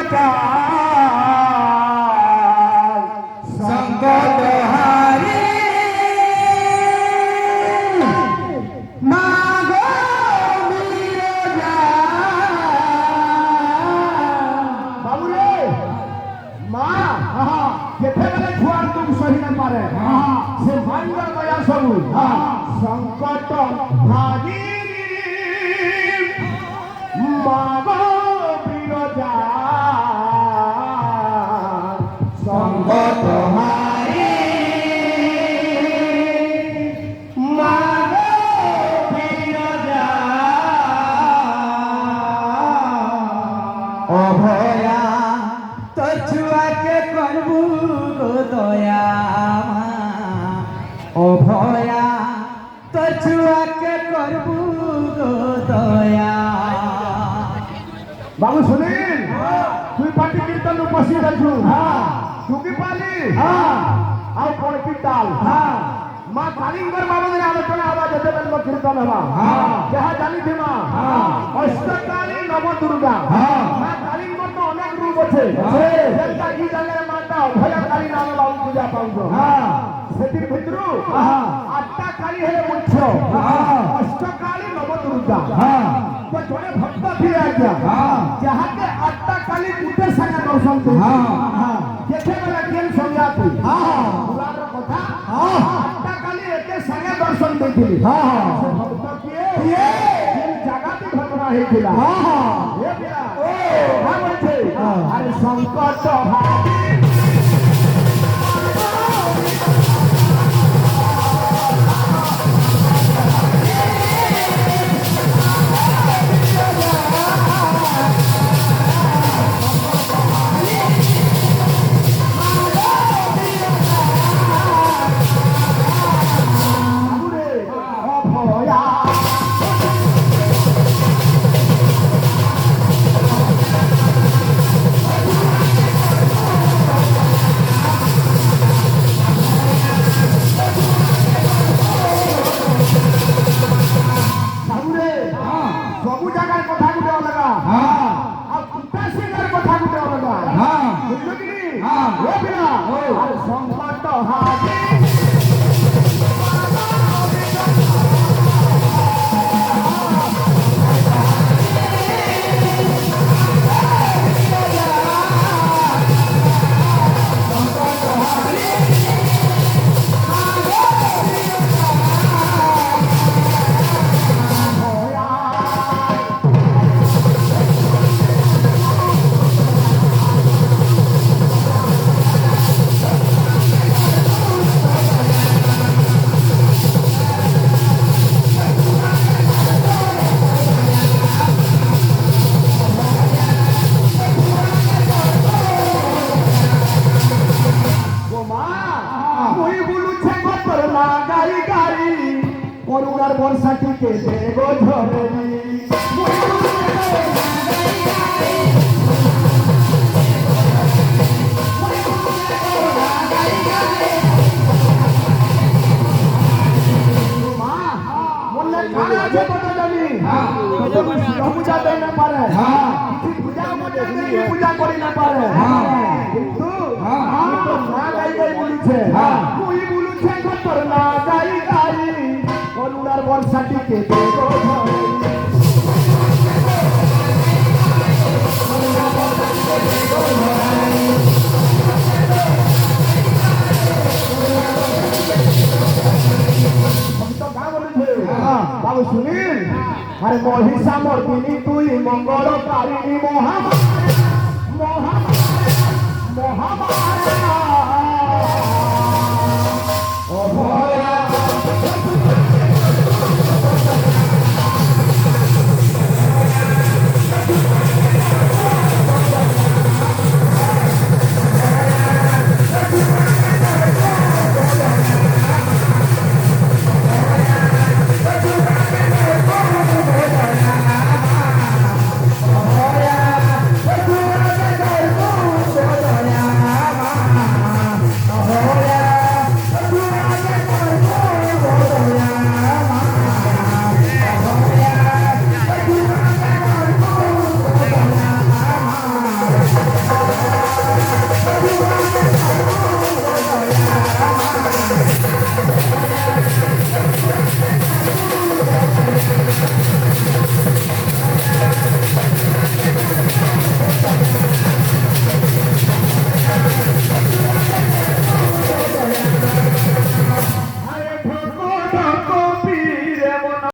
বিরজা সংকট হারি মা গো বিরজা বাবুরে মা যেতেবেলে ছুয়ার তুম সহি না পারে সে মাইন্ডর দয়া সবু সংকট হারি মা গো বিরজা সংকট হারি মা গো বিরজা অভয়া তো ছুয়াকে করবু গো দয়া অভয়া তো ছুয়াকে করবু গো দয়া বাবু সুনীল তুই পাটি কীর্তন উপস্থিত আছু টুকি পালি আর পড়কি তাল মা কালিঙ্গর বাবুদের আলোচনা হবা যেতেবেল কীর্তন হবা যাহা জানিথিমা অষ্টকালী নব দুর্গা মা কালিঙ্গর তো অনেক রূপ আছে যেটা ই জায়গায় মাতা অভয়া কালী নামে বাবু পূজা পাউছ সেটির ভিতরু আটটা কালী হলে মুখ্য অষ্টকালী নব দুর্গা তো জনে ভক্ত ফিরে আজ্ঞা যাহাকে আটটা কালী গুটে সাঙ্গে দর্শন করে যেতেবেলে কেন সংজ্ঞাতি পুরাণ কথা আটটা কালী একে সাঙ্গে দর্শন ଦେଇଥିଲି সে ভক্ত কিয়ে কেন জাগাতি ঘটনা হয়েছিল এ পিলা ও বলছে আরে সংকট হারি ସବୁ ଜାଗାରେ କଥା ଗୋଟେ ଅଲଗା ଆଉ କୁଟା ସିଂହର କଥା ଗୋଟେ ଅଲଗା ବୁଝିଲ କି ଏ ପିଲା ଆରେ ସଂକଟ ହାରି করুণার বর্ষাটিকে দেব ঝরেনি বললে কারা আছে কথা জানি পূজা দেয় না পারে পূজা করি না পারে কিন্তু না গাই গাই বলছে তুই বলছে তোর না গাই গাই করুণার বর্ষাটিকে দেব বাবু সুনীল আরে মহিষা মর্দিনী তুই মঙ্গল কারিণী মহামা